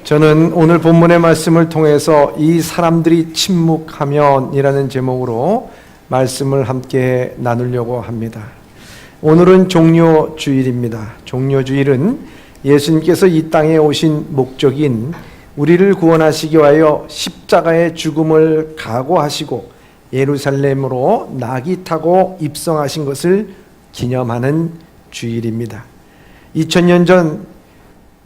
저는 오늘 본문의 말씀을 통해서 이 사람들이 침묵하면이라는 제목으로 말씀을 함께 나누려고 합니다. 오늘은 종료주일입니다. 종료주일은 예수님께서 이 땅에 오신 목적인 우리를 구원하시기 위하여 십자가의 죽음을 각오하시고 예루살렘으로 낙이 타고 입성하신 것을 기념하는 주일입니다. 2000년 전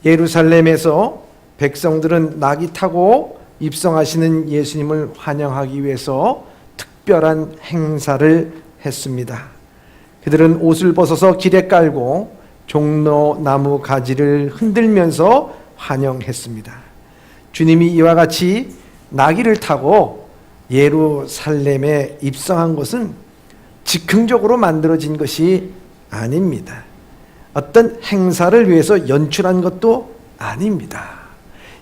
예루살렘에서 백성들은 낙이 타고 입성하시는 예수님을 환영하기 위해서 특별한 행사를 했습니다. 그들은 옷을 벗어서 길에 깔고 종로나무 가지를 흔들면서 환영했습니다. 주님이 이와 같이 나귀를 타고 예루살렘에 입성한 것은 즉흥적으로 만들어진 것이 아닙니다. 어떤 행사를 위해서 연출한 것도 아닙니다.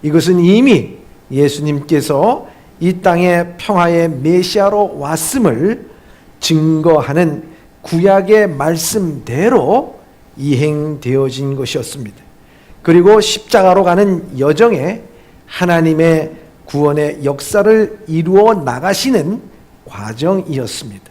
이것은 이미 예수님께서 이 땅에 평화의 메시아로 왔음을 증거하는 구약의 말씀대로 이행되어진 것이었습니다. 그리고 십자가로 가는 여정에 하나님의 구원의 역사를 이루어 나가시는 과정이었습니다.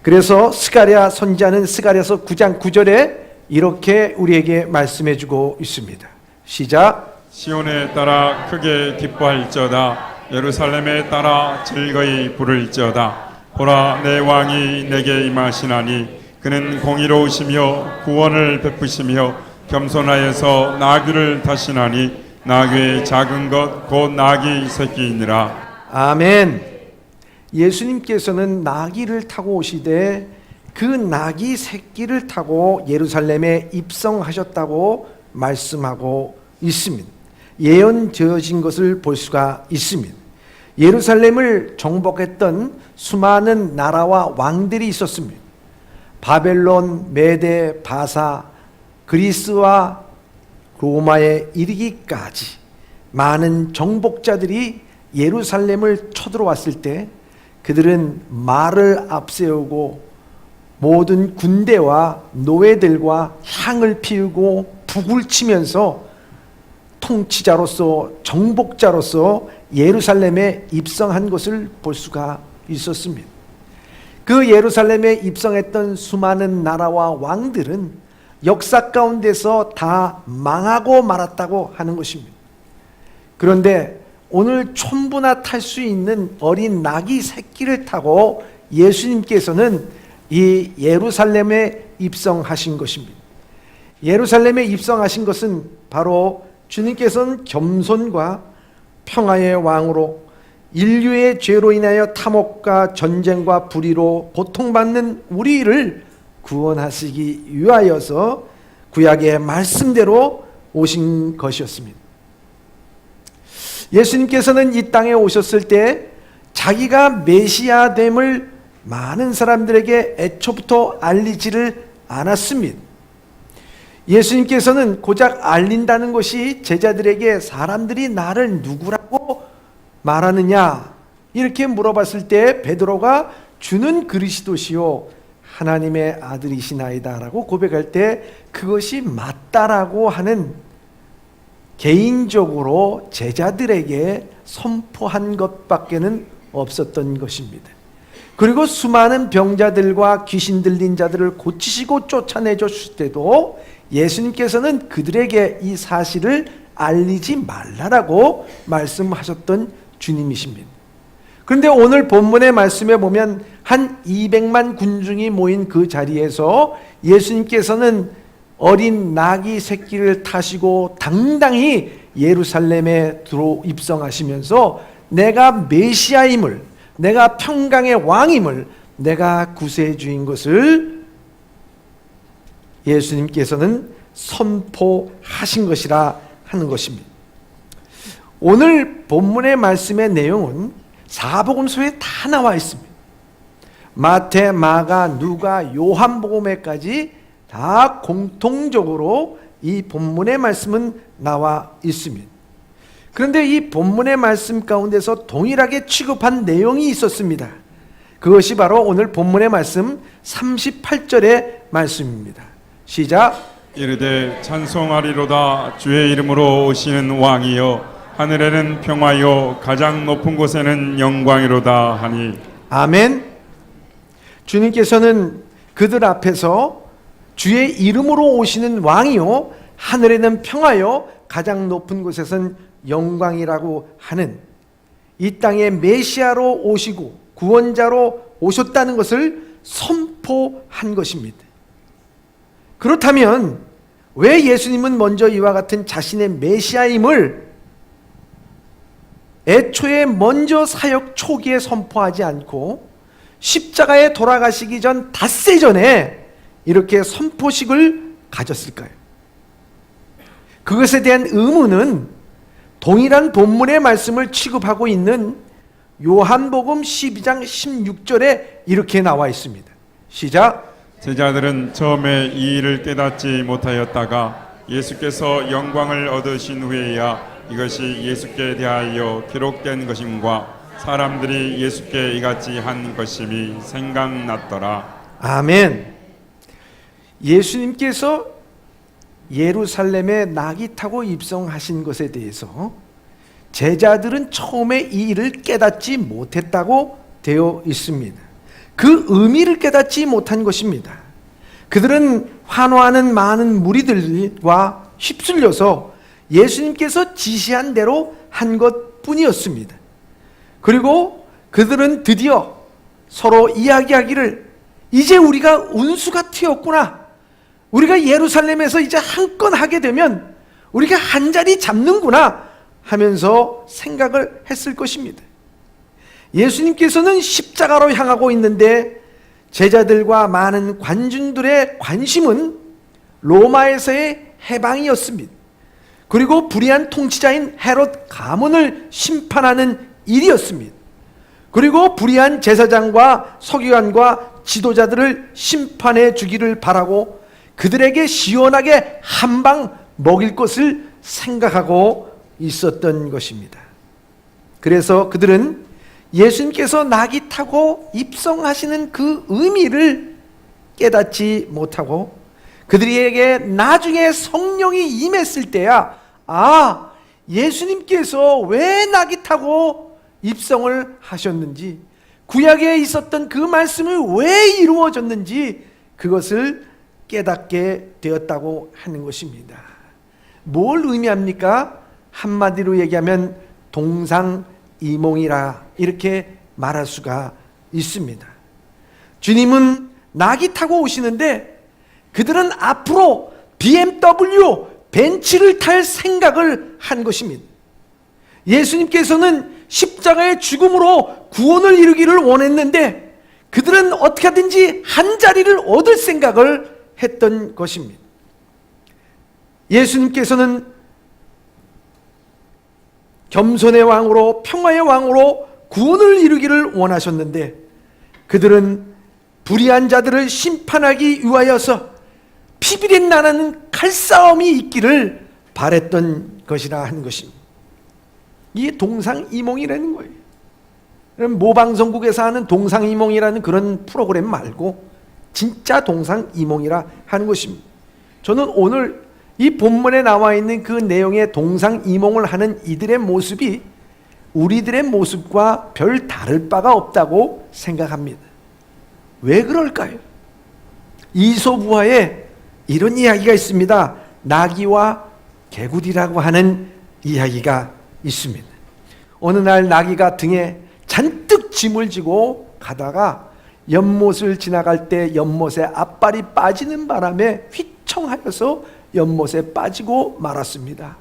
그래서 스가랴 선지자는 스가랴서 9장 9절에 이렇게 우리에게 말씀해 주고 있습니다. 시작. 시온에 따라 크게 기뻐할지어다. 예루살렘에 따라 즐거이 부를지어다. 보라, 내 왕이 내게 임하시나니 그는 공의로우시며 구원을 베푸시며 겸손하여서 나귀를 타시나니 나귀의 작은 것 곧 나귀 새끼이니라. 아멘. 예수님께서는 나귀를 타고 오시되 그 나귀 새끼를 타고 예루살렘에 입성하셨다고 말씀하고 있습니다. 예언되어진 것을 볼 수가 있습니다. 예루살렘을 정복했던 수많은 나라와 왕들이 있었습니다. 바벨론, 메데, 바사, 그리스와 로마에 이르기까지 많은 정복자들이 예루살렘을 쳐들어왔을 때 그들은 말을 앞세우고 모든 군대와 노예들과 향을 피우고 북을 치면서 통치자로서 정복자로서 예루살렘에 입성한 것을 볼 수가 있었습니다. 그 예루살렘에 입성했던 수많은 나라와 왕들은 역사 가운데서 다 망하고 말았다고 하는 것입니다. 그런데 오늘 촌부나 탈 수 있는 어린 나귀 새끼를 타고 예수님께서는 이 예루살렘에 입성하신 것입니다. 예루살렘에 입성하신 것은 바로 주님께서는 겸손과 평화의 왕으로 인류의 죄로 인하여 탐욕과 전쟁과 불의로 고통받는 우리를 구원하시기 위하여서 구약의 말씀대로 오신 것이었습니다. 예수님께서는 이 땅에 오셨을 때 자기가 메시아됨을 많은 사람들에게 애초부터 알리지를 않았습니다. 예수님께서는 고작 알린다는 것이 제자들에게 사람들이 나를 누구라고 말하느냐 이렇게 물어봤을 때 베드로가 주는 그리스도시요 하나님의 아들이시나이다 라고 고백할 때 그것이 맞다라고 하는 개인적으로 제자들에게 선포한 것밖에는 없었던 것입니다. 그리고 수많은 병자들과 귀신 들린 자들을 고치시고 쫓아내 줬을 때도 예수님께서는 그들에게 이 사실을 알리지 말라라고 말씀하셨던 주님이십니다. 그런데 오늘 본문의 말씀에 보면 한 200만 군중이 모인 그 자리에서 예수님께서는 어린 나귀 새끼를 타시고 당당히 예루살렘에 들어 입성하시면서 내가 메시아임을, 내가 평강의 왕임을, 내가 구세의 주인 것을 예수님께서는 선포하신 것이라 하는 것입니다. 오늘 본문의 말씀의 내용은 사복음서에 다 나와 있습니다. 마태, 마가, 누가, 요한복음에까지 다 공통적으로 이 본문의 말씀은 나와 있습니다. 그런데 이 본문의 말씀 가운데서 동일하게 취급한 내용이 있었습니다. 그것이 바로 오늘 본문의 말씀 38절의 말씀입니다. 시작. 이르되 찬송하리로다. 주의 이름으로 오시는 왕이여 하늘에는 평화요 가장 높은 곳에는 영광이로다 하니. 아멘. 주님께서는 그들 앞에서 주의 이름으로 오시는 왕이요 하늘에는 평화요 가장 높은 곳에선 영광이라고 하는 이 땅에 메시아로 오시고 구원자로 오셨다는 것을 선포한 것입니다. 그렇다면 왜 예수님은 먼저 이와 같은 자신의 메시아임을 애초에 먼저 사역 초기에 선포하지 않고 십자가에 돌아가시기 전 닷새 전에 이렇게 선포식을 가졌을까요? 그것에 대한 의문은 동일한 본문의 말씀을 취급하고 있는 요한복음 12장 16절에 이렇게 나와 있습니다. 시작. 제자들은 처음에 이 일을 깨닫지 못하였다가 예수께서 영광을 얻으신 후에야 이것이 예수께 대하여 기록된 것임과 사람들이 예수께 이같이 한 것임이 생각났더라. 아멘. 예수님께서 예루살렘에 낙이 타고 입성하신 것에 대해서 제자들은 처음에 이 일을 깨닫지 못했다고 되어 있습니다. 그 의미를 깨닫지 못한 것입니다. 그들은 환호하는 많은 무리들과 휩쓸려서 예수님께서 지시한 대로 한 것뿐이었습니다. 그리고 그들은 드디어 서로 이야기하기를 이제 우리가 운수가 튀었구나. 우리가 예루살렘에서 이제 한 건 하게 되면 우리가 한 자리 잡는구나 하면서 생각을 했을 것입니다. 예수님께서는 십자가로 향하고 있는데 제자들과 많은 관중들의 관심은 로마에서의 해방이었습니다. 그리고 불의한 통치자인 헤롯 가문을 심판하는 일이었습니다. 그리고 불의한 제사장과 서기관과 지도자들을 심판해 주기를 바라고 그들에게 시원하게 한 방 먹일 것을 생각하고 있었던 것입니다. 그래서 그들은 예수님께서 낙이 타고 입성하시는 그 의미를 깨닫지 못하고 그들에게 나중에 성령이 임했을 때야 예수님께서 왜 낙이 타고 입성을 하셨는지 구약에 있었던 그 말씀이 왜 이루어졌는지 그것을 깨닫게 되었다고 하는 것입니다. 뭘 의미합니까? 한마디로 얘기하면 동상이몽이라 이렇게 말할 수가 있습니다. 주님은 낙이 타고 오시는데 그들은 앞으로 BMW, 벤츠를 탈 생각을 한 것입니다. 예수님께서는 십자가의 죽음으로 구원을 이루기를 원했는데 그들은 어떻게 하든지 한 자리를 얻을 생각을 했던 것입니다. 예수님께서는 겸손의 왕으로 평화의 왕으로 구원을 이루기를 원하셨는데 그들은 불의한 자들을 심판하기 위하여서 피비린 나는 칼싸움이 있기를 바랬던 것이라 하는 것입니다. 이게 동상이몽이라는 거예요. 그럼 모방송국에서 하는 동상이몽이라는 그런 프로그램 말고 진짜 동상이몽이라 하는 것입니다. 저는 오늘 이 본문에 나와 있는 그 내용의 동상이몽을 하는 이들의 모습이 우리들의 모습과 별 다를 바가 없다고 생각합니다. 왜 그럴까요? 이솝우화에 이런 이야기가 있습니다. 나귀와 개구리라고 하는 이야기가 있습니다. 어느 날 나귀가 등에 잔뜩 짐을 지고 가다가 연못을 지나갈 때 연못에 앞발이 빠지는 바람에 휘청하여서 연못에 빠지고 말았습니다.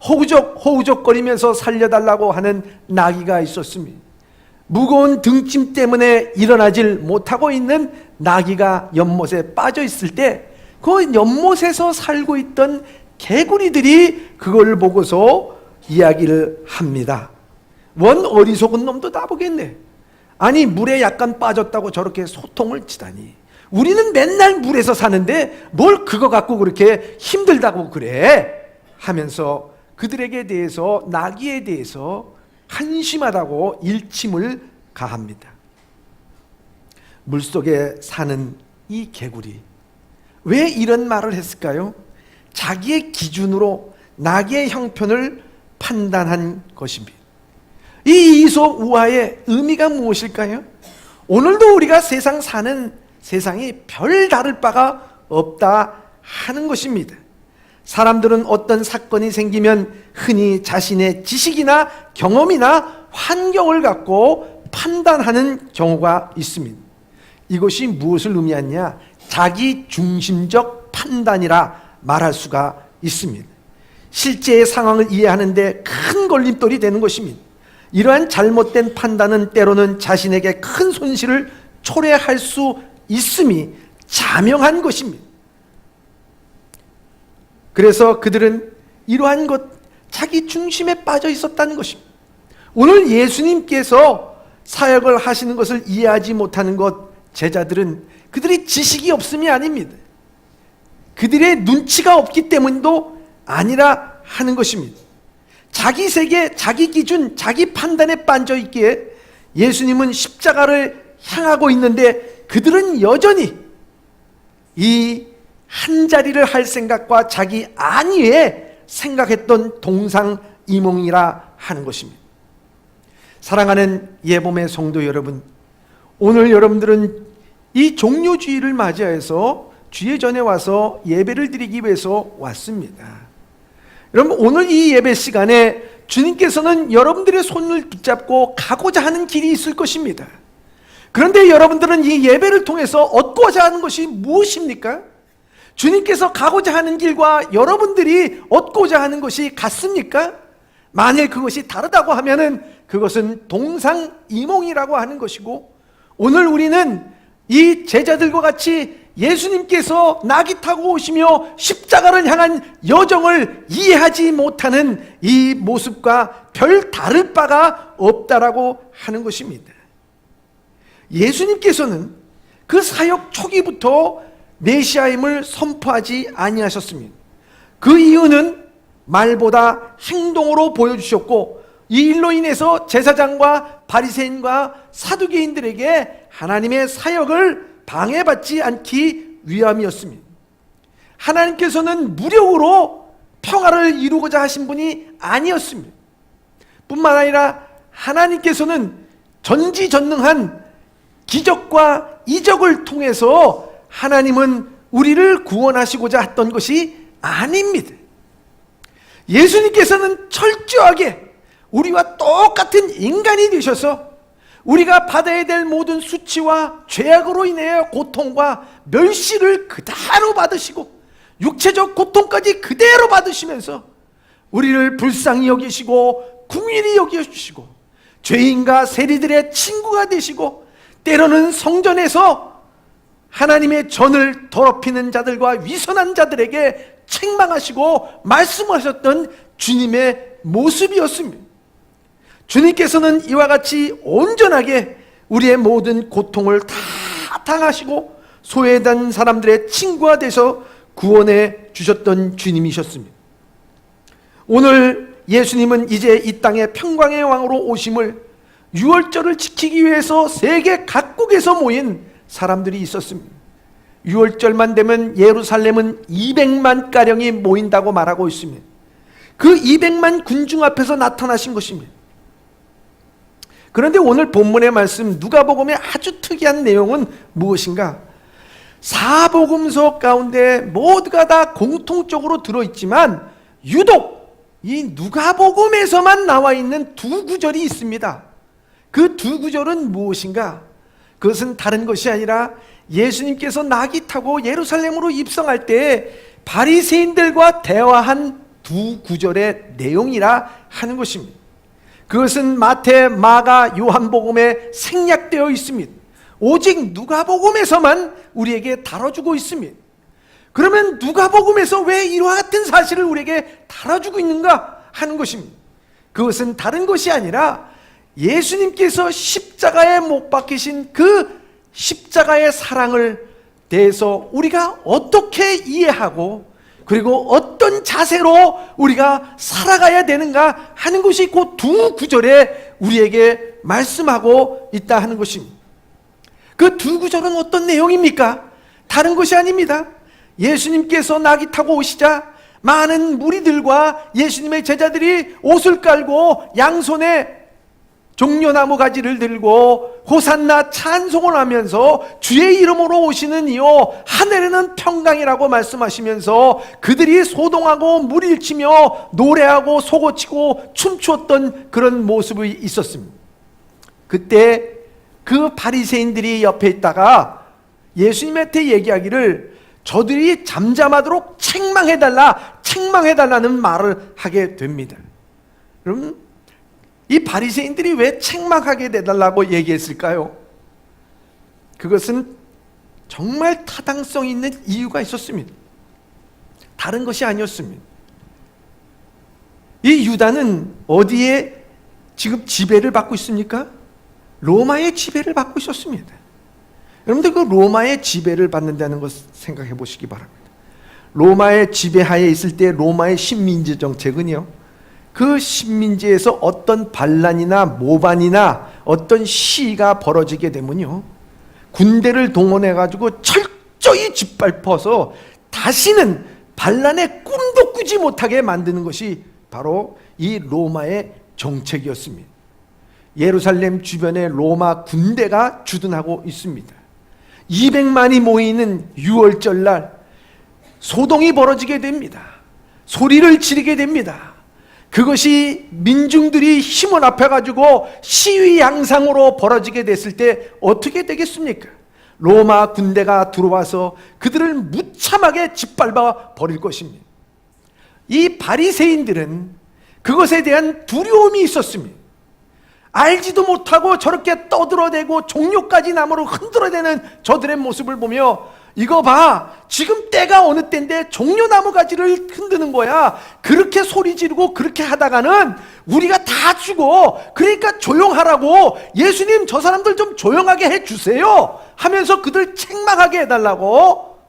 허우적거리면서 살려달라고 하는 나귀가 있었습니다. 무거운 등짐 때문에 일어나질 못하고 있는 나귀가 연못에 빠져 있을 때 그 연못에서 살고 있던 개구리들이 그걸 보고서 이야기를 합니다. 원 어리석은 놈도 다 보겠네. 아니 물에 약간 빠졌다고 저렇게 소통을 치다니. 우리는 맨날 물에서 사는데 뭘 그거 갖고 그렇게 힘들다고 그래 하면서 그들에게 대해서 나귀에 대해서 한심하다고 일침을 가합니다. 물속에 사는 이 개구리 왜 이런 말을 했을까요? 자기의 기준으로 나귀의 형편을 판단한 것입니다. 이 이소 우화의 의미가 무엇일까요? 오늘도 우리가 사는 세상이 별 다를 바가 없다 하는 것입니다. 사람들은 어떤 사건이 생기면 흔히 자신의 지식이나 경험이나 환경을 갖고 판단하는 경우가 있습니다. 이것이 무엇을 의미하냐? 자기 중심적 판단이라 말할 수가 있습니다. 실제의 상황을 이해하는데 큰 걸림돌이 되는 것입니다. 이러한 잘못된 판단은 때로는 자신에게 큰 손실을 초래할 수 있음이 자명한 것입니다. 그래서 그들은 이러한 자기 중심에 빠져 있었다는 것입니다. 오늘 예수님께서 사역을 하시는 것을 이해하지 못하는 제자들은 그들이 지식이 없음이 아닙니다. 그들의 눈치가 없기 때문도 아니라 하는 것입니다. 자기 세계, 자기 기준, 자기 판단에 빠져 있기에 예수님은 십자가를 향하고 있는데 그들은 여전히 이 한 자리를 할 생각과 자기 안위에 생각했던 동상이몽이라 하는 것입니다. 사랑하는 예봄의 성도 여러분, 오늘 여러분들은 이 종료주일을 맞이해서 주의 전에 와서 예배를 드리기 위해서 왔습니다. 여러분, 오늘 이 예배 시간에 주님께서는 여러분들의 손을 붙잡고 가고자 하는 길이 있을 것입니다. 그런데 여러분들은 이 예배를 통해서 얻고자 하는 것이 무엇입니까? 주님께서 가고자 하는 길과 여러분들이 얻고자 하는 것이 같습니까? 만일 그것이 다르다고 하면은 그것은 동상이몽이라고 하는 것이고, 오늘 우리는 이 제자들과 같이 예수님께서 나귀 타고 오시며 십자가를 향한 여정을 이해하지 못하는 이 모습과 별 다를 바가 없다라고 하는 것입니다. 예수님께서는 그 사역 초기부터 메시아임을 선포하지 아니하셨습니다. 그 이유는 말보다 행동으로 보여주셨고, 이 일로 인해서 제사장과 바리새인과 사두개인들에게 하나님의 사역을 방해받지 않기 위함이었습니다. 하나님께서는 무력으로 평화를 이루고자 하신 분이 아니었습니다. 뿐만 아니라 하나님께서는 전지전능한 기적과 이적을 통해서 하나님은 우리를 구원하시고자 했던 것이 아닙니다. 예수님께서는 철저하게 우리와 똑같은 인간이 되셔서 우리가 받아야 될 모든 수치와 죄악으로 인해 고통과 멸시를 그대로 받으시고 육체적 고통까지 그대로 받으시면서 우리를 불쌍히 여기시고 긍휼히 여겨주시고 죄인과 세리들의 친구가 되시고, 때로는 성전에서 하나님의 전을 더럽히는 자들과 위선한 자들에게 책망하시고 말씀하셨던 주님의 모습이었습니다. 주님께서는 이와 같이 온전하게 우리의 모든 고통을 다 당하시고 소외된 사람들의 친구가 되서 구원해 주셨던 주님이셨습니다. 오늘 예수님은 이제 이 땅의 평강의 왕으로 오심을 유월절을 지키기 위해서 세계 각국에서 모인 사람들이 있었습니다. 유월절만 되면 예루살렘은 200만가량이 모인다고 말하고 있습니다. 그 200만 군중 앞에서 나타나신 것입니다. 그런데 오늘 본문의 말씀 누가복음의 아주 특이한 내용은 무엇인가? 사복음서 가운데 모두가 다 공통적으로 들어있지만 유독 이 누가복음에서만 나와 있는 두 구절이 있습니다. 그 두 구절은 무엇인가? 그것은 다른 것이 아니라 예수님께서 나귀 타고 예루살렘으로 입성할 때 바리새인들과 대화한 두 구절의 내용이라 하는 것입니다. 그것은 마태, 마가, 요한복음에 생략되어 있습니다. 오직 누가복음에서만 우리에게 다뤄주고 있습니다. 그러면 누가복음에서 왜 이와 같은 사실을 우리에게 다뤄주고 있는가 하는 것입니다. 그것은 다른 것이 아니라 예수님께서 십자가에 못 박히신 그 십자가의 사랑을 대해서 우리가 어떻게 이해하고 그리고 어떤 자세로 우리가 살아가야 되는가 하는 것이 그 두 구절에 우리에게 말씀하고 있다 하는 것입니다. 그 두 구절은 어떤 내용입니까? 다른 것이 아닙니다. 예수님께서 나귀 타고 오시자 많은 무리들과 예수님의 제자들이 옷을 깔고 양손에 종려나무 가지를 들고 호산나 찬송을 하면서 주의 이름으로 오시는 이요 하늘에는 평강이라고 말씀하시면서 그들이 소동하고 물일치며 노래하고 소고치고 춤추었던 그런 모습이 있었습니다. 그때 그 바리새인들이 옆에 있다가 예수님한테 얘기하기를 저들이 잠잠하도록 책망해달라는 말을 하게 됩니다. 그럼 이 바리새인들이 왜 책망하게 해달라고 얘기했을까요? 그것은 정말 타당성 있는 이유가 있었습니다. 다른 것이 아니었습니다. 이 유다는 어디에 지금 지배를 받고 있습니까? 로마의 지배를 받고 있었습니다. 여러분들 그 로마의 지배를 받는다는 것 생각해 보시기 바랍니다. 로마의 지배하에 있을 때 로마의 식민지 정책은요, 그 식민지에서 어떤 반란이나 모반이나 어떤 시위가 벌어지게 되면요, 군대를 동원해 가지고 철저히 짓밟아서 다시는 반란의 꿈도 꾸지 못하게 만드는 것이 바로 이 로마의 정책이었습니다. 예루살렘 주변에 로마 군대가 주둔하고 있습니다. 200만이 모이는 6월절 날 소동이 벌어지게 됩니다. 소리를 지르게 됩니다. 그것이 민중들이 힘을 합해가지고 시위 양상으로 벌어지게 됐을 때 어떻게 되겠습니까? 로마 군대가 들어와서 그들을 무참하게 짓밟아 버릴 것입니다. 이 바리새인들은 그것에 대한 두려움이 있었습니다. 알지도 못하고 저렇게 떠들어대고 종려까지 나무로 흔들어대는 저들의 모습을 보며 이거 봐, 지금 때가 어느 때인데 종려나무 가지를 흔드는 거야. 그렇게 소리 지르고 그렇게 하다가는 우리가 다 죽어. 그러니까 조용하라고, 예수님 저 사람들 좀 조용하게 해주세요 하면서 그들 책망하게 해달라고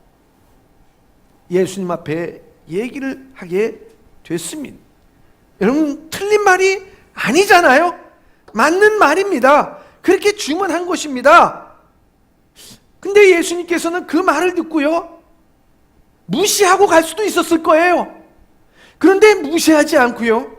예수님 앞에 얘기를 하게 됐습니다. 여러분, 틀린 말이 아니잖아요. 맞는 말입니다. 그렇게 주문한 것입니다. 근데 예수님께서는 그 말을 듣고요, 무시하고 갈 수도 있었을 거예요. 그런데 무시하지 않고요,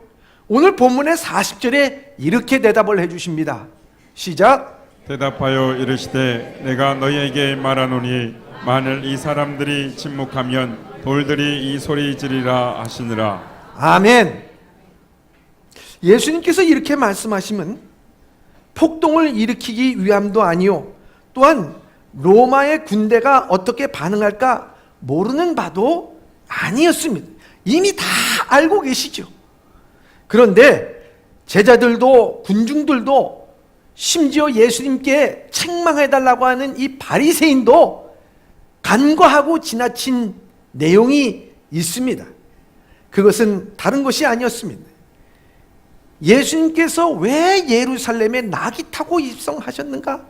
오늘 본문의 40절에 이렇게 대답을 해주십니다. 시작. 대답하여 이르시되 내가 너희에게 말하노니 만일 이 사람들이 침묵하면 돌들이 이 소리 지르리라 하시니라. 아멘. 예수님께서 이렇게 말씀하시면 폭동을 일으키기 위함도 아니요, 또한 로마의 군대가 어떻게 반응할까 모르는 바도 아니었습니다. 이미 다 알고 계시죠. 그런데 제자들도 군중들도 심지어 예수님께 책망해달라고 하는 이 바리새인도 간과하고 지나친 내용이 있습니다. 그것은 다른 것이 아니었습니다. 예수님께서 왜 예루살렘에 낙이 타고 입성하셨는가?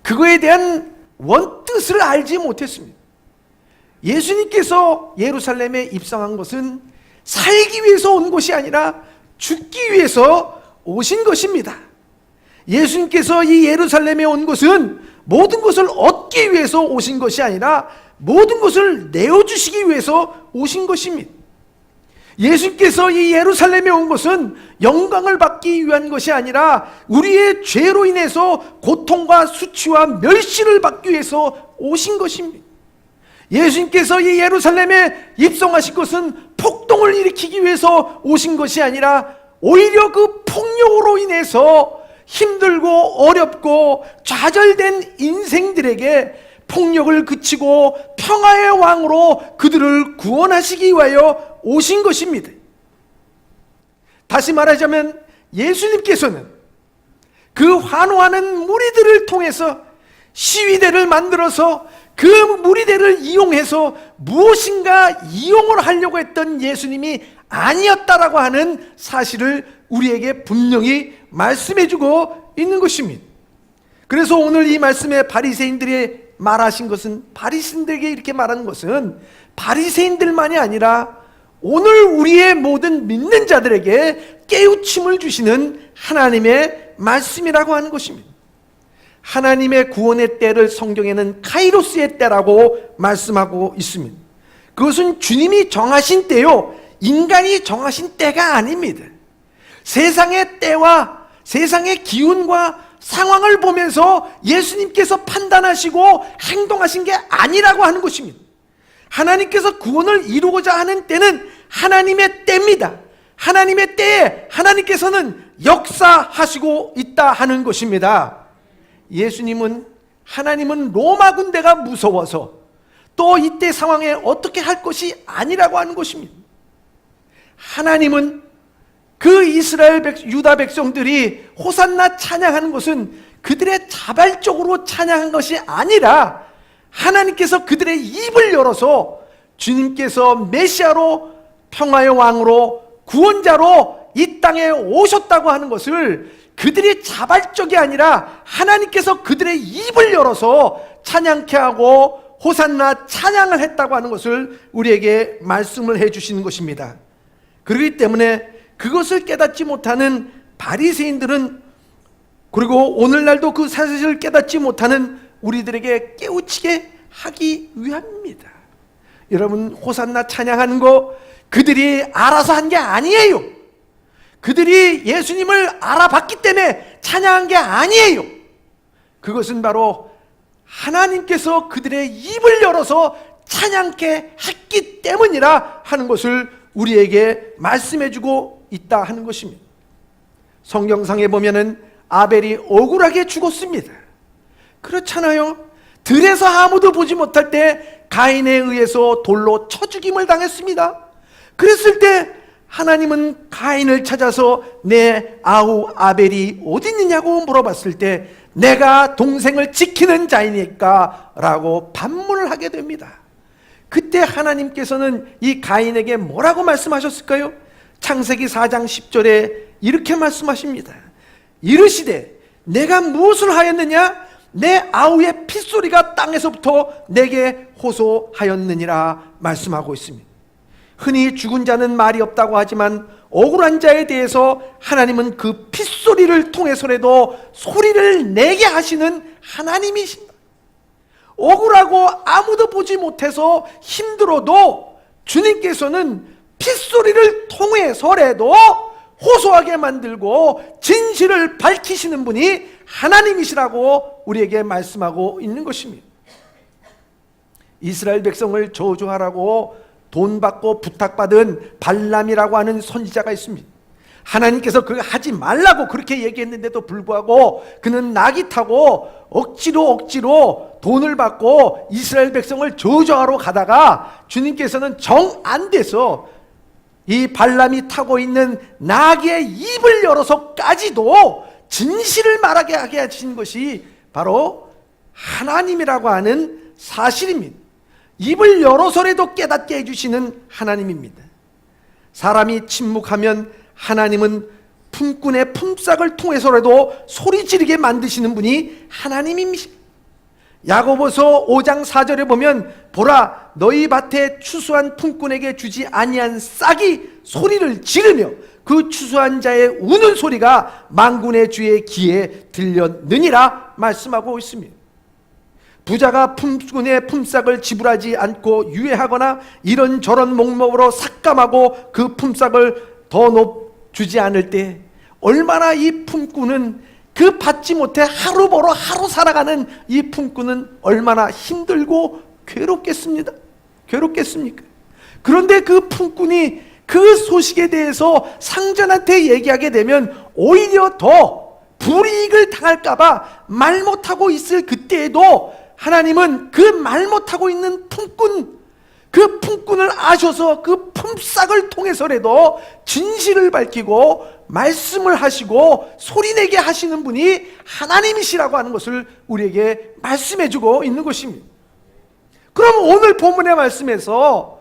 그거에 대한 원뜻을 알지 못했습니다. 예수님께서 예루살렘에 입성한 것은 살기 위해서 온 것이 아니라 죽기 위해서 오신 것입니다. 예수님께서 이 예루살렘에 온 것은 모든 것을 얻기 위해서 오신 것이 아니라 모든 것을 내어주시기 위해서 오신 것입니다. 예수님께서 이 예루살렘에 온 것은 영광을 받기 위한 것이 아니라 우리의 죄로 인해서 고통과 수치와 멸시를 받기 위해서 오신 것입니다. 예수님께서 이 예루살렘에 입성하신 것은 폭동을 일으키기 위해서 오신 것이 아니라 오히려 그 폭력으로 인해서 힘들고 어렵고 좌절된 인생들에게 폭력을 그치고 평화의 왕으로 그들을 구원하시기 위하여 오신 것입니다. 다시 말하자면 예수님께서는 그 환호하는 무리들을 통해서 시위대를 만들어서 그 무리대를 이용해서 무엇인가 이용을 하려고 했던 예수님이 아니었다라고 하는 사실을 우리에게 분명히 말씀해주고 있는 것입니다. 그래서 오늘 이 말씀에 바리새인들이 말하신 것은, 바리새인들에게 이렇게 말하는 것은 바리새인들만이 아니라 오늘 우리의 모든 믿는 자들에게 깨우침을 주시는 하나님의 말씀이라고 하는 것입니다. 하나님의 구원의 때를 성경에는 카이로스의 때라고 말씀하고 있습니다. 그것은 주님이 정하신 때요, 인간이 정하신 때가 아닙니다. 세상의 때와 세상의 기운과 상황을 보면서 예수님께서 판단하시고 행동하신 게 아니라고 하는 것입니다. 하나님께서 구원을 이루고자 하는 때는 하나님의 때입니다. 하나님의 때에 하나님께서는 역사하시고 있다 하는 것입니다. 하나님은 로마 군대가 무서워서 또 이때 상황에 어떻게 할 것이 아니라고 하는 것입니다. 하나님은 그 유다 백성들이 호산나 찬양하는 것은 그들의 자발적으로 찬양한 것이 아니라 하나님께서 그들의 입을 열어서 주님께서 메시아로, 평화의 왕으로, 구원자로 이 땅에 오셨다고 하는 것을 그들이 자발적이 아니라 하나님께서 그들의 입을 열어서 찬양케 하고 호산나 찬양을 했다고 하는 것을 우리에게 말씀을 해주시는 것입니다. 그렇기 때문에 그것을 깨닫지 못하는 바리새인들은, 그리고 오늘날도 그 사실을 깨닫지 못하는 우리들에게 깨우치게 하기 위함입니다. 여러분, 호산나 찬양하는 거 그들이 알아서 한 게 아니에요. 그들이 예수님을 알아봤기 때문에 찬양한 게 아니에요. 그것은 바로 하나님께서 그들의 입을 열어서 찬양케 했기 때문이라 하는 것을 우리에게 말씀해주고 있다 하는 것입니다. 성경상에 보면은 아벨이 억울하게 죽었습니다. 그렇잖아요. 들에서 아무도 보지 못할 때 가인에 의해서 돌로 쳐 죽임을 당했습니다. 그랬을 때 하나님은 가인을 찾아서 내 아우 아벨이 어디 있느냐고 물어봤을 때 내가 동생을 지키는 자이니까 라고 반문을 하게 됩니다. 그때 하나님께서는 이 가인에게 뭐라고 말씀하셨을까요? 창세기 4장 10절에 이렇게 말씀하십니다. 이르시되 내가 무엇을 하였느냐? 내 아우의 핏소리가 땅에서부터 내게 호소하였느니라 말씀하고 있습니다. 흔히 죽은 자는 말이 없다고 하지만 억울한 자에 대해서 하나님은 그 핏소리를 통해서라도 소리를 내게 하시는 하나님이십니다. 억울하고 아무도 보지 못해서 힘들어도 주님께서는 핏소리를 통해서라도 호소하게 만들고 진실을 밝히시는 분이 하나님이시라고 우리에게 말씀하고 있는 것입니다. 이스라엘 백성을 저주하라고 돈 받고 부탁받은 발람이라고 하는 선지자가 있습니다. 하나님께서 그걸 하지 말라고 그렇게 얘기했는데도 불구하고 그는 낙이 타고 억지로 돈을 받고 이스라엘 백성을 저주하러 가다가 주님께서는 정 안 돼서 이 발람이 타고 있는 나귀의 입을 열어서까지도 진실을 말하게 하게 하신 것이 바로 하나님이라고 하는 사실입니다. 입을 열어서라도 깨닫게 해주시는 하나님입니다. 사람이 침묵하면 하나님은 품꾼의 품삯을 통해서라도 소리 지르게 만드시는 분이 하나님입니다. 야고보서 5장 4절에 보면 보라 너희 밭에 추수한 품꾼에게 주지 아니한 싹이 소리를 지르며 그 추수한 자의 우는 소리가 만군의 주의 귀에 들렸느니라 말씀하고 있습니다. 부자가 품꾼의 품삯을 지불하지 않고 유예하거나 이런저런 목적으로 삭감하고 그 품삯을 더 주지 않을 때 얼마나 이 품꾼은 그 받지 못해 하루 벌어 하루 살아가는 이 품꾼은 얼마나 힘들고 괴롭겠습니까? 그런데 그 품꾼이 그 소식에 대해서 상전한테 얘기하게 되면 오히려 더 불이익을 당할까봐 말 못하고 있을 그때에도 하나님은 그 말 못하고 있는 그 품꾼을 아셔서 그 품삯을 통해서라도 진실을 밝히고 말씀을 하시고 소리내게 하시는 분이 하나님이시라고 하는 것을 우리에게 말씀해주고 있는 것입니다. 그럼 오늘 본문의 말씀에서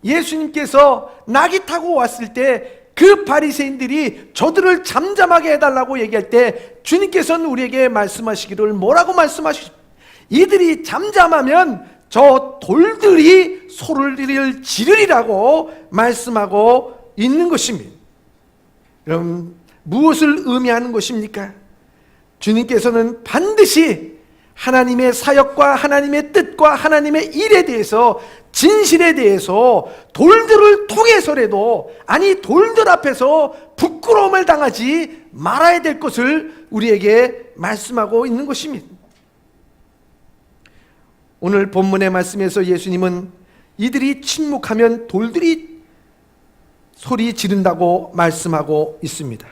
예수님께서 낙이 타고 왔을 때 그 바리새인들이 저들을 잠잠하게 해달라고 얘기할 때 주님께서는 우리에게 말씀하시기를 뭐라고 말씀하시죠? 이들이 잠잠하면 저 돌들이 소리를 지르리라고 말씀하고 있는 것입니다. 여러분, 무엇을 의미하는 것입니까? 주님께서는 반드시 하나님의 사역과 하나님의 뜻과 하나님의 일에 대해서, 진실에 대해서 돌들을 통해서라도, 아니 돌들 앞에서 부끄러움을 당하지 말아야 될 것을 우리에게 말씀하고 있는 것입니다. 오늘 본문의 말씀에서 예수님은 이들이 침묵하면 돌들이 소리 지른다고 말씀하고 있습니다.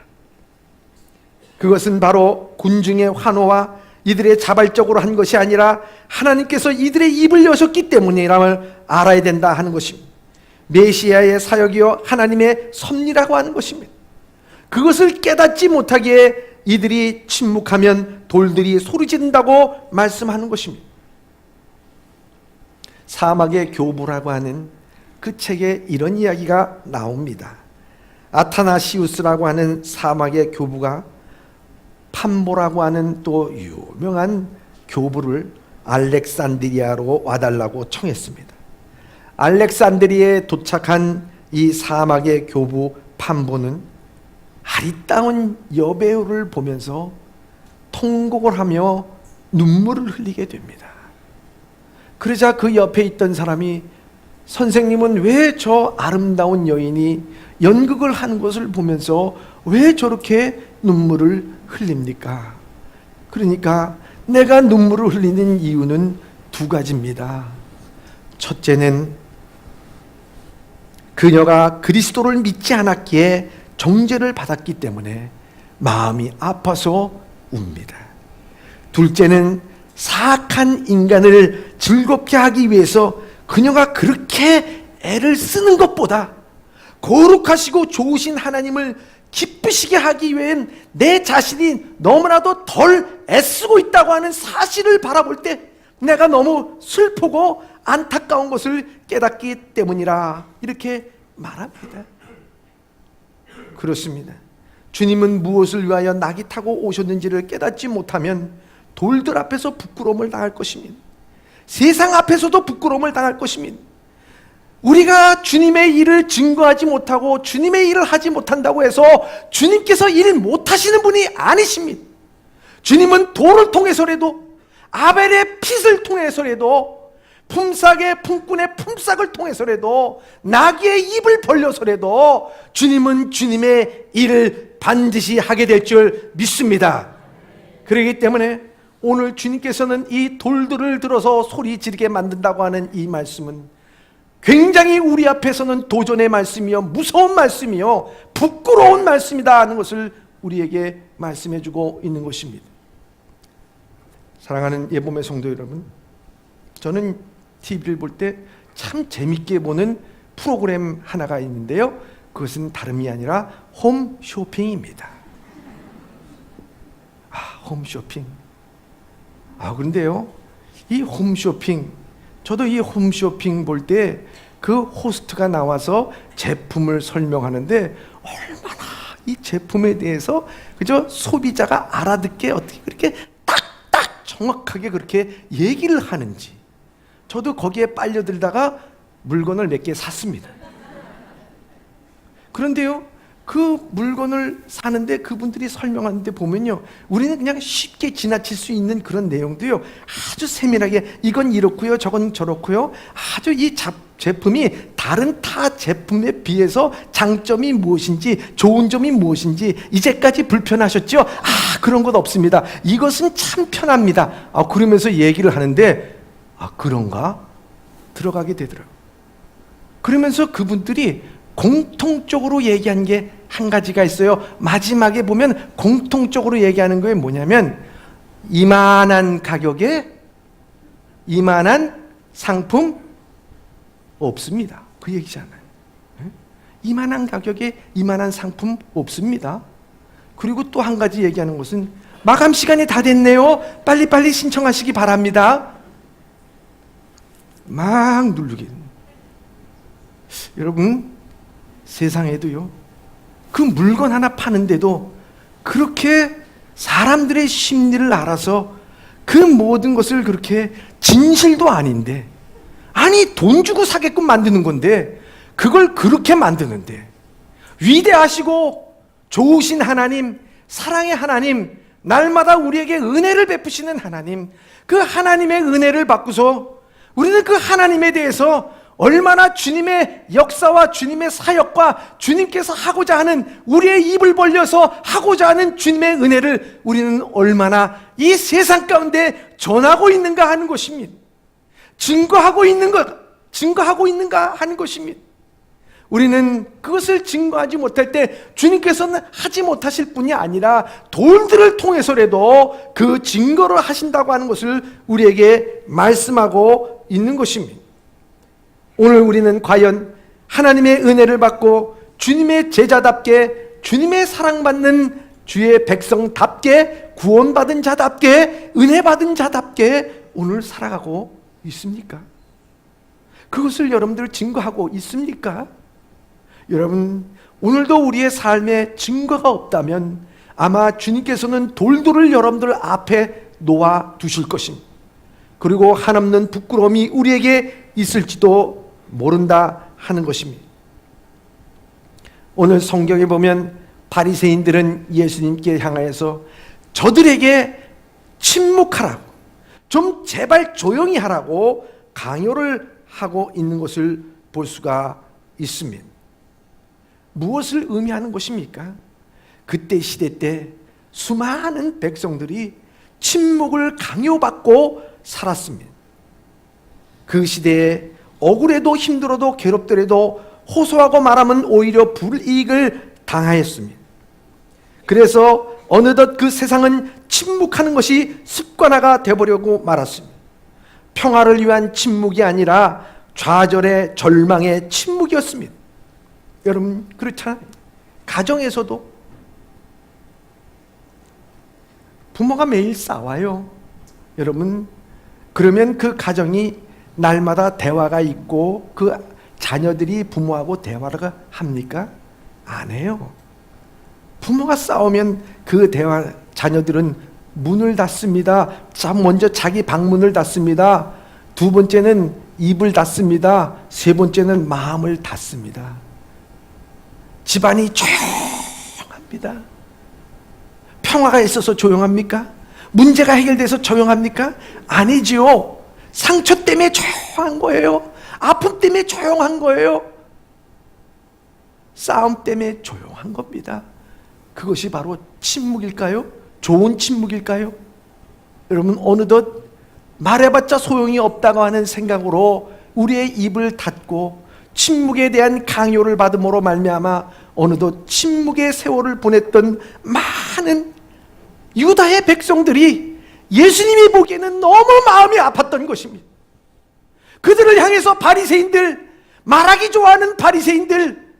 그것은 바로 군중의 환호와 이들의 자발적으로 한 것이 아니라 하나님께서 이들의 입을 여셨기 때문이라을 알아야 된다 하는 것입니다. 메시아의 사역이요 하나님의 섭리라고 하는 것입니다. 그것을 깨닫지 못하기에 이들이 침묵하면 돌들이 소리 지른다고 말씀하는 것입니다. 사막의 교부라고 하는 그 책에 이런 이야기가 나옵니다. 아타나시우스라고 하는 사막의 교부가 판보라고 하는 또 유명한 교부를 알렉산드리아로 와달라고 청했습니다. 알렉산드리아에 도착한 이 사막의 교부 판보는 아리따운 여배우를 보면서 통곡을 하며 눈물을 흘리게 됩니다. 그러자 그 옆에 있던 사람이, 선생님은 왜 저 아름다운 여인이 연극을 하는 것을 보면서 왜 저렇게 눈물을 흘립니까? 그러니까 내가 눈물을 흘리는 이유는 두 가지입니다. 첫째는 그녀가 그리스도를 믿지 않았기에 정죄를 받았기 때문에 마음이 아파서 웁니다. 둘째는 사악한 인간을 즐겁게 하기 위해서 그녀가 그렇게 애를 쓰는 것보다 거룩하시고 좋으신 하나님을 기쁘시게 하기 위hen 내 자신이 너무나도 덜 애쓰고 있다고 하는 사실을 바라볼 때 내가 너무 슬프고 안타까운 것을 깨닫기 때문이라, 이렇게 말합니다. 그렇습니다. 주님은 무엇을 위하여 낙이 타고 오셨는지를 깨닫지 못하면 돌들 앞에서 부끄러움을 당할 것입니다. 세상 앞에서도 부끄러움을 당할 것입니다. 우리가 주님의 일을 증거하지 못하고 주님의 일을 하지 못한다고 해서 주님께서 일 못하시는 분이 아니십니다. 주님은 돌을 통해서라도, 아벨의 핏을 통해서라도, 품삯의 품꾼의 품삯을 통해서라도, 나귀의 입을 벌려서라도 주님은 주님의 일을 반드시 하게 될 줄 믿습니다. 그렇기 때문에 오늘 주님께서는 이 돌들을 들어서 소리 지르게 만든다고 하는 이 말씀은 굉장히 우리 앞에서는 도전의 말씀이요, 무서운 말씀이요, 부끄러운 말씀이다 하는 것을 우리에게 말씀해주고 있는 것입니다. 사랑하는 예봄의 성도 여러분, 저는 TV를 볼 때 참 재밌게 보는 프로그램 하나가 있는데요, 그것은 다름이 아니라 홈쇼핑입니다. 홈쇼핑. 그런데요, 이 홈쇼핑, 저도 이 홈쇼핑 볼 때 그 호스트가 나와서 제품을 설명하는데 얼마나 이 제품에 대해서 그저 소비자가 알아듣게 어떻게 그렇게 딱딱 정확하게 그렇게 얘기를 하는지, 저도 거기에 빨려들다가 물건을 몇 개 샀습니다. 그런데요, 그 물건을 사는데 그분들이 설명하는데 보면요, 우리는 그냥 쉽게 지나칠 수 있는 그런 내용도요, 아주 세밀하게 이건 이렇고요, 저건 저렇고요, 아주 이 제품이 다른 타 제품에 비해서 장점이 무엇인지, 좋은 점이 무엇인지, 이제까지 불편하셨죠? 그런 것 없습니다. 이것은 참 편합니다. 그러면서 얘기를 하는데, 그런가? 들어가게 되더라고요. 그러면서 그분들이 공통적으로 얘기한 게 한 가지가 있어요. 마지막에 보면 공통적으로 얘기하는 거에 뭐냐면, 이만한 가격에 이만한 상품 없습니다. 그 얘기잖아요. 이만한 가격에 이만한 상품 없습니다. 그리고 또 한 가지 얘기하는 것은, 마감 시간이 다 됐네요. 빨리빨리 신청하시기 바랍니다. 막 누르게. 여러분, 세상에도요, 그 물건 하나 파는데도 그렇게 사람들의 심리를 알아서 그 모든 것을 그렇게 진실도 아닌데, 아니 돈 주고 사게끔 만드는 건데 그걸 그렇게 만드는데, 위대하시고 좋으신 하나님, 사랑의 하나님, 날마다 우리에게 은혜를 베푸시는 하나님, 그 하나님의 은혜를 받고서 우리는 그 하나님에 대해서 얼마나 주님의 역사와 주님의 사역과 주님께서 하고자 하는, 우리의 입을 벌려서 하고자 하는 주님의 은혜를 우리는 얼마나 이 세상 가운데 전하고 있는가 하는 것입니다. 증거하고 있는가 하는 것입니다. 우리는 그것을 증거하지 못할 때 주님께서는 하지 못하실 뿐이 아니라 돌들을 통해서라도 그 증거를 하신다고 하는 것을 우리에게 말씀하고 있는 것입니다. 오늘 우리는 과연 하나님의 은혜를 받고 주님의 제자답게, 주님의 사랑받는 주의 백성답게, 구원받은 자답게, 은혜받은 자답게 오늘 살아가고 있습니까? 그것을 여러분들 증거하고 있습니까? 여러분, 오늘도 우리의 삶에 증거가 없다면 아마 주님께서는 돌돌을 여러분들 앞에 놓아 두실 것입니다. 그리고 한없는 부끄러움이 우리에게 있을지도 모른다 하는 것입니다. 오늘 성경에 보면 바리새인들은 예수님께 향하여서 저들에게 침묵하라고, 좀 제발 조용히 하라고 강요를 하고 있는 것을 볼 수가 있습니다. 무엇을 의미하는 것입니까? 그때 시대 때 수많은 백성들이 침묵을 강요받고 살았습니다. 그 시대에 억울해도 힘들어도 괴롭더라도 호소하고 말하면 오히려 불이익을 당하였습니다. 그래서 어느덧 그 세상은 침묵하는 것이 습관화가 되어버리고 말았습니다. 평화를 위한 침묵이 아니라 좌절의 절망의 침묵이었습니다. 여러분, 그렇잖아요. 가정에서도 부모가 매일 싸워요. 여러분, 그러면 그 가정이 날마다 대화가 있고 그 자녀들이 부모하고 대화를 합니까? 안 해요. 부모가 싸우면 그 대화, 자녀들은 문을 닫습니다. 먼저 자기 방문을 닫습니다. 두 번째는 입을 닫습니다. 세 번째는 마음을 닫습니다. 집안이 조용합니다. 평화가 있어서 조용합니까? 문제가 해결돼서 조용합니까? 아니지요. 상처 때문에 조용한 거예요. 아픔 때문에 조용한 거예요. 싸움 때문에 조용한 겁니다. 그것이 바로 침묵일까요? 좋은 침묵일까요? 여러분, 어느덧 말해봤자 소용이 없다고 하는 생각으로 우리의 입을 닫고 침묵에 대한 강요를 받음으로 말미암아 어느덧 침묵의 세월을 보냈던 많은 유다의 백성들이 예수님이 보기에는 너무 마음이 아팠던 것입니다. 그들을 향해서 바리새인들, 말하기 좋아하는 바리새인들,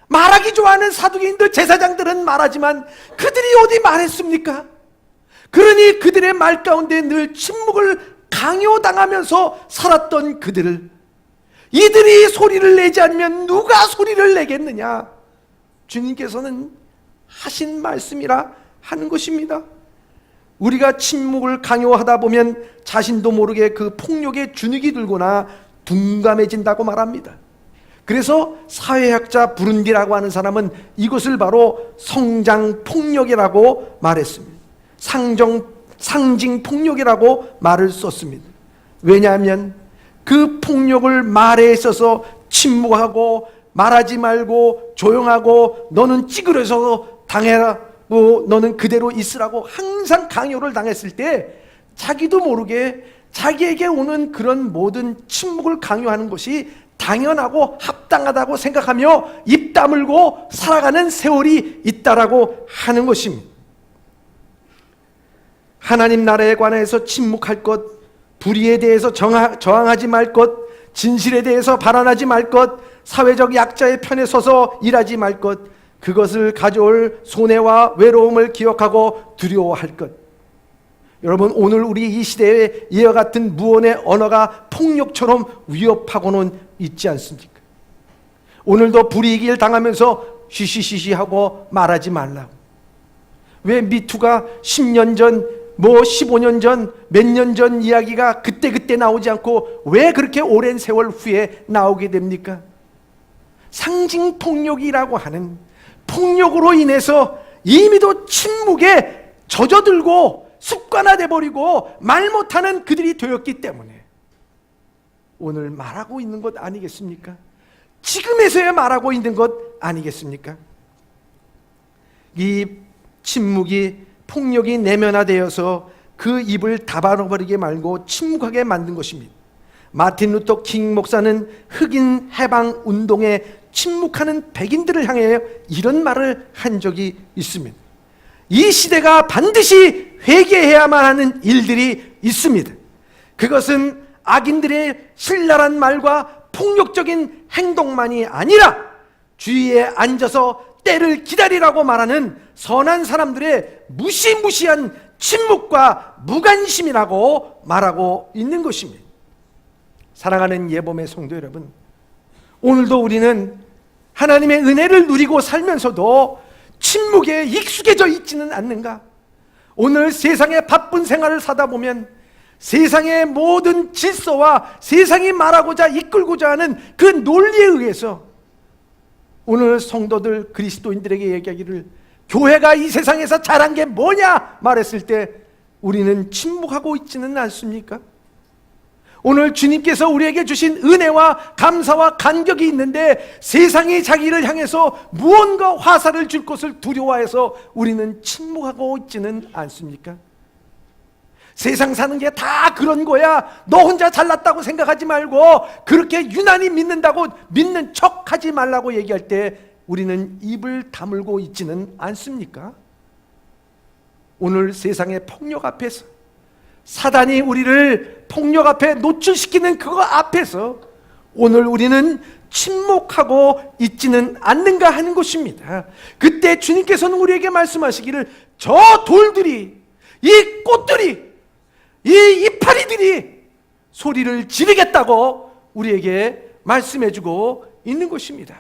말하기 좋아하는 사두개인들, 제사장들은 말하지만 그들이 어디 말했습니까? 그러니 그들의 말 가운데 늘 침묵을 강요당하면서 살았던 그들을, 이들이 소리를 내지 않으면 누가 소리를 내겠느냐? 주님께서는 하신 말씀이라 하는 것입니다. 우리가 침묵을 강요하다 보면 자신도 모르게 그 폭력의 주눅이 들거나 둔감해진다고 말합니다. 그래서 사회학자 브룬디라고 하는 사람은 이것을 바로 성장폭력이라고 말했습니다. 상징폭력이라고 말을 썼습니다. 왜냐하면 그 폭력을 말에 있어서 침묵하고 말하지 말고 조용하고 너는 찌그러져서 당해라, 너는 그대로 있으라고 항상 강요를 당했을 때 자기도 모르게 자기에게 오는 그런 모든 침묵을 강요하는 것이 당연하고 합당하다고 생각하며 입 다물고 살아가는 세월이 있다라고 하는 것입니다. 하나님 나라에 관해서 침묵할 것, 불의에 대해서 저항하지 말 것, 진실에 대해서 발언하지 말 것, 사회적 약자의 편에 서서 일하지 말 것, 그것을 가져올 손해와 외로움을 기억하고 두려워할 것. 여러분, 오늘 우리 이 시대에 이와 같은 무언의 언어가 폭력처럼 위협하고는 있지 않습니까? 오늘도 불이익을 당하면서 쉬쉬쉬쉬하고 말하지 말라고. 왜 미투가 10년 전, 15년 전, 몇 년 전 이야기가 그때 나오지 않고 왜 그렇게 오랜 세월 후에 나오게 됩니까? 상징폭력이라고 하는 폭력으로 인해서 이미도 침묵에 젖어들고 습관화돼 버리고 말 못하는 그들이 되었기 때문에 오늘 말하고 있는 것 아니겠습니까? 지금에서야 말하고 있는 것 아니겠습니까? 이 침묵이 폭력이 내면화되어서 그 입을 다발아버리게 말고 침묵하게 만든 것입니다. 마틴 루터 킹 목사는 흑인 해방 운동에 침묵하는 백인들을 향해 이런 말을 한 적이 있습니다. 이 시대가 반드시 회개해야만 하는 일들이 있습니다. 그것은 악인들의 신랄한 말과 폭력적인 행동만이 아니라 주위에 앉아서 때를 기다리라고 말하는 선한 사람들의 무시무시한 침묵과 무관심이라고 말하고 있는 것입니다. 사랑하는 예범의 성도 여러분, 오늘도 우리는 하나님의 은혜를 누리고 살면서도 침묵에 익숙해져 있지는 않는가? 오늘 세상의 바쁜 생활을 사다 보면 세상의 모든 질서와 세상이 말하고자 이끌고자 하는 그 논리에 의해서 오늘 성도들 그리스도인들에게 얘기하기를 교회가 이 세상에서 잘한 게 뭐냐 말했을 때 우리는 침묵하고 있지는 않습니까? 오늘 주님께서 우리에게 주신 은혜와 감사와 간격이 있는데 세상이 자기를 향해서 무언가 화살을 줄 것을 두려워해서 우리는 침묵하고 있지는 않습니까? 세상 사는 게 다 그런 거야. 너 혼자 잘났다고 생각하지 말고 그렇게 유난히 믿는다고 믿는 척하지 말라고 얘기할 때 우리는 입을 다물고 있지는 않습니까? 오늘 세상의 폭력 앞에서 사단이 우리를 폭력 앞에 노출시키는 그거 앞에서 오늘 우리는 침묵하고 있지는 않는가 하는 것입니다. 그때 주님께서는 우리에게 말씀하시기를 저 돌들이, 이 꽃들이, 이 이파리들이 소리를 지르겠다고 우리에게 말씀해주고 있는 것입니다.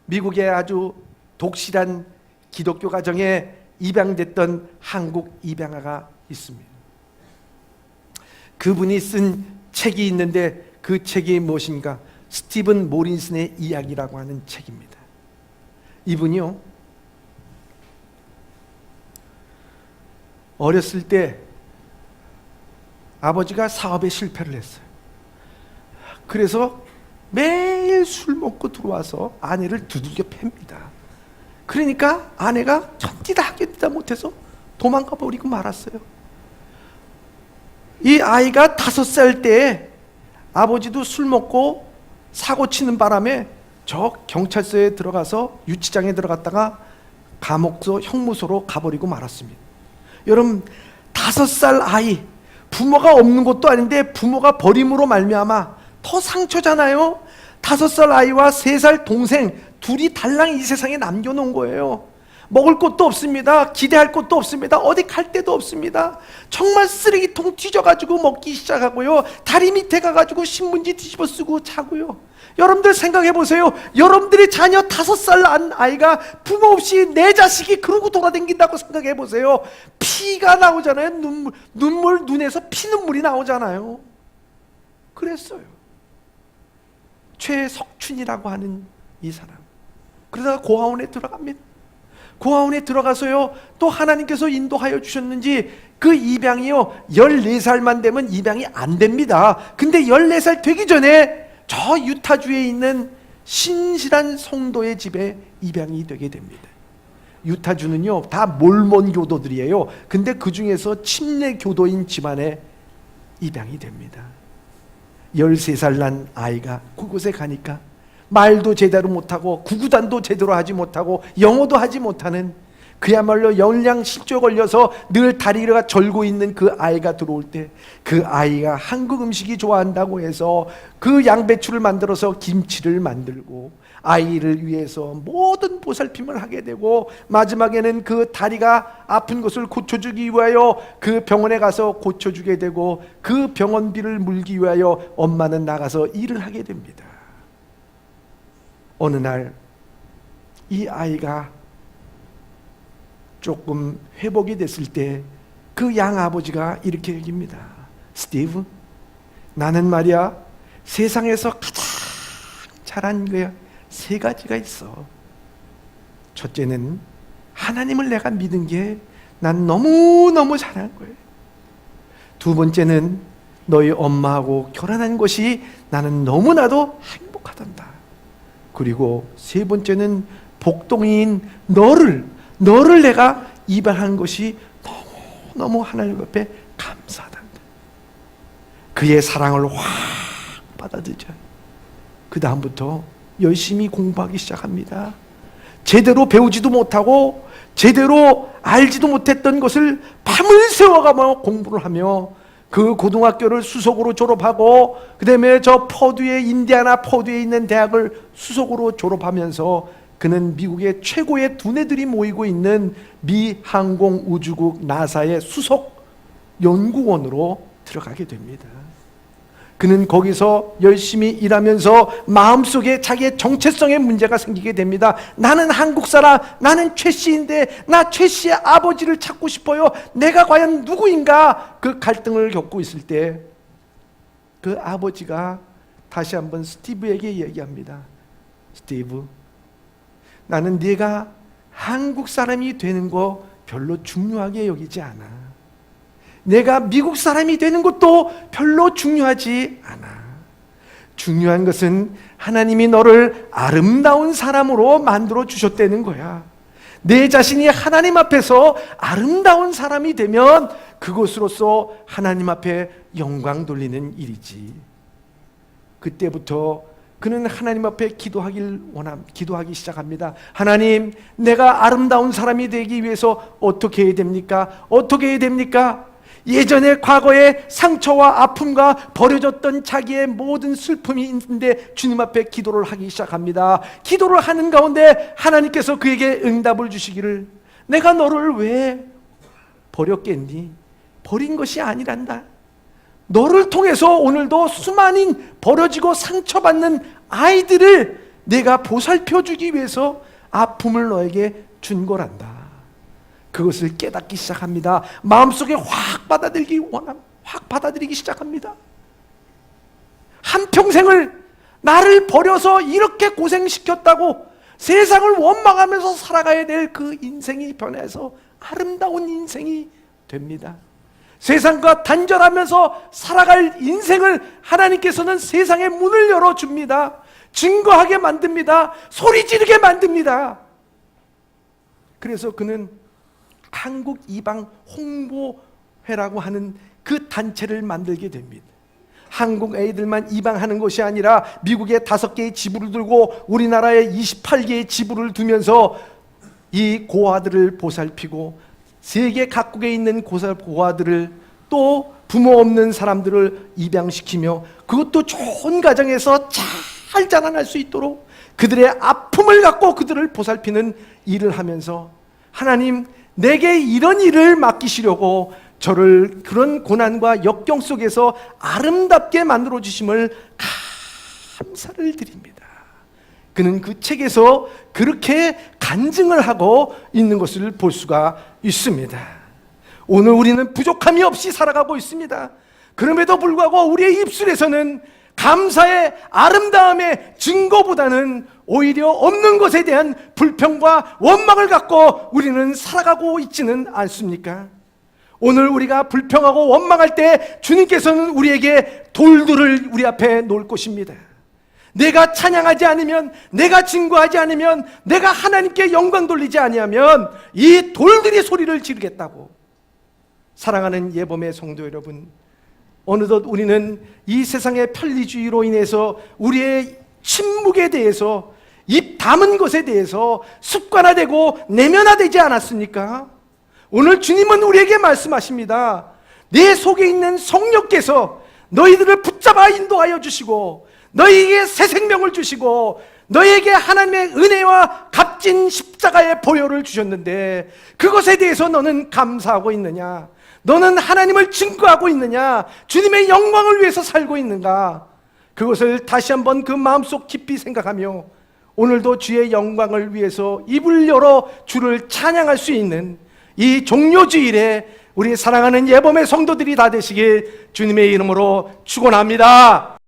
미국의 아주 독실한 기독교 가정에 입양됐던 한국 입양아가 있습니다. 그분이 쓴 책이 있는데 그 책이 무엇인가? 스티븐 모린슨의 이야기라고 하는 책입니다. 이분이요, 어렸을 때 아버지가 사업에 실패를 했어요. 그래서 매일 술 먹고 들어와서 아내를 두들겨 팹니다. 그러니까 아내가 천디다 하겠다 못해서 도망가 버리고 말았어요. 이 아이가 5살 때 아버지도 술 먹고 사고 치는 바람에 저 경찰서에 들어가서 유치장에 들어갔다가 감옥서 형무소로 가버리고 말았습니다. 여러분, 5살 아이, 부모가 없는 것도 아닌데 부모가 버림으로 말미암아 더 상처잖아요. 5살 아이와 3살 동생 둘이 달랑 이 세상에 남겨놓은 거예요. 먹을 것도 없습니다. 기대할 것도 없습니다. 어디 갈 데도 없습니다. 정말 쓰레기통 뒤져가지고 먹기 시작하고요. 다리 밑에 가가지고 신문지 뒤집어 쓰고 자고요. 여러분들 생각해 보세요. 여러분들의 자녀 5살 난 아이가 부모 없이 내 자식이 그러고 돌아다닌다고 생각해 보세요. 피가 나오잖아요. 눈물 눈에서 피눈물이 나오잖아요. 그랬어요. 최석춘이라고 하는 이 사람. 그러다가 고아원에 들어갑니다. 고아원에 들어가서요, 또 하나님께서 인도하여 주셨는지 그 입양이요 14살만 되면 입양이 안 됩니다. 근데 14살 되기 전에 저 유타주에 있는 신실한 성도의 집에 입양이 되게 됩니다. 유타주는요 다 몰몬 교도들이에요. 근데 그 중에서 침례 교도인 집안에 입양이 됩니다. 13살 난 아이가 그곳에 가니까 말도 제대로 못하고 구구단도 제대로 하지 못하고 영어도 하지 못하는 그야말로 영양실조 걸려서 늘 다리가 절고 있는 그 아이가 들어올 때 그 아이가 한국 음식이 좋아한다고 해서 그 양배추를 만들어서 김치를 만들고 아이를 위해서 모든 보살핌을 하게 되고 마지막에는 그 다리가 아픈 것을 고쳐주기 위하여 그 병원에 가서 고쳐주게 되고 그 병원비를 물기 위하여 엄마는 나가서 일을 하게 됩니다. 어느 날 이 아이가 조금 회복이 됐을 때 그 양아버지가 이렇게 얘기합니다. 스티브, 나는 말이야 세상에서 가장 잘한 거야 3가지가 있어. 첫째는 하나님을 내가 믿은 게 난 너무너무 잘한 거예요. 두 번째는 너희 엄마하고 결혼한 것이 나는 너무나도 행복하단다. 그리고 세 번째는 복동이인 너를 내가 입양한 것이 너무너무 하나님 앞에 감사하단다. 그의 사랑을 확 받아들자. 그 다음부터 열심히 공부하기 시작합니다. 제대로 배우지도 못하고 제대로 알지도 못했던 것을 밤을 새워가며 공부를 하며 그 고등학교를 수석으로 졸업하고 그 다음에 저 퍼듀에 인디아나 퍼듀에 있는 대학을 수석으로 졸업하면서 그는 미국의 최고의 두뇌들이 모이고 있는 미 항공우주국 나사의 수석 연구원으로 들어가게 됩니다. 그는 거기서 열심히 일하면서 마음속에 자기의 정체성의 문제가 생기게 됩니다. 나는 한국 사람, 나는 최 씨인데 나 최 씨의 아버지를 찾고 싶어요. 내가 과연 누구인가? 그 갈등을 겪고 있을 때 그 아버지가 다시 한번 스티브에게 얘기합니다. 스티브, 나는 네가 한국 사람이 되는 거 별로 중요하게 여기지 않아. 내가 미국 사람이 되는 것도 별로 중요하지 않아. 중요한 것은 하나님이 너를 아름다운 사람으로 만들어 주셨다는 거야. 내 자신이 하나님 앞에서 아름다운 사람이 되면 그것으로서 하나님 앞에 영광 돌리는 일이지. 그때부터 그는 하나님 앞에 기도하기 시작합니다. 하나님, 내가 아름다운 사람이 되기 위해서 어떻게 해야 됩니까? 어떻게 해야 됩니까? 예전에 과거의 상처와 아픔과 버려졌던 자기의 모든 슬픔이 있는데 주님 앞에 기도를 하기 시작합니다. 기도를 하는 가운데 하나님께서 그에게 응답을 주시기를, 내가 너를 왜 버렸겠니? 버린 것이 아니란다. 너를 통해서 오늘도 수많은 버려지고 상처받는 아이들을 내가 보살펴 주기 위해서 아픔을 너에게 준 거란다. 그것을 깨닫기 시작합니다. 마음속에 확 받아들이기 시작합니다. 한평생을 나를 버려서 이렇게 고생시켰다고 세상을 원망하면서 살아가야 될 그 인생이 변해서 아름다운 인생이 됩니다. 세상과 단절하면서 살아갈 인생을 하나님께서는 세상의 문을 열어줍니다. 증거하게 만듭니다. 소리 지르게 만듭니다. 그래서 그는 한국 이방 홍보회라고 하는 그 단체를 만들게 됩니다. 한국 애들만 이방하는 것이 아니라 미국의 5개의 지부를 들고 우리나라의 28개의 지부를 두면서 이 고아들을 보살피고 세계 각국에 있는 고아들을 또 부모 없는 사람들을 입양시키며 그것도 좋은 가정에서 잘 자라날 수 있도록 그들의 아픔을 갖고 그들을 보살피는 일을 하면서, 하나님, 내게 이런 일을 맡기시려고 저를 그런 고난과 역경 속에서 아름답게 만들어 주심을 감사를 드립니다. 그는 그 책에서 그렇게 간증을 하고 있는 것을 볼 수가 있습니다. 오늘 우리는 부족함이 없이 살아가고 있습니다. 그럼에도 불구하고 우리의 입술에서는 감사의 아름다움의 증거보다는 오히려 없는 것에 대한 불평과 원망을 갖고 우리는 살아가고 있지는 않습니까? 오늘 우리가 불평하고 원망할 때 주님께서는 우리에게 돌들을 우리 앞에 놓을 것입니다. 내가 찬양하지 않으면, 내가 증거하지 않으면, 내가 하나님께 영광 돌리지 아니하면 이 돌들이 소리를 지르겠다고. 사랑하는 예범의 성도 여러분, 어느덧 우리는 이 세상의 편리주의로 인해서 우리의 침묵에 대해서, 입 다문 것에 대해서 습관화되고 내면화되지 않았습니까? 오늘 주님은 우리에게 말씀하십니다. 내 속에 있는 성령께서 너희들을 붙잡아 인도하여 주시고 너희에게 새 생명을 주시고 너희에게 하나님의 은혜와 값진 십자가의 보혈을 주셨는데 그것에 대해서 너는 감사하고 있느냐? 너는 하나님을 증거하고 있느냐? 주님의 영광을 위해서 살고 있는가? 그것을 다시 한번 그 마음속 깊이 생각하며 오늘도 주의 영광을 위해서 입을 열어 주를 찬양할 수 있는 이 종료주일에 우리 사랑하는 예범의 성도들이 다 되시길 주님의 이름으로 축원합니다.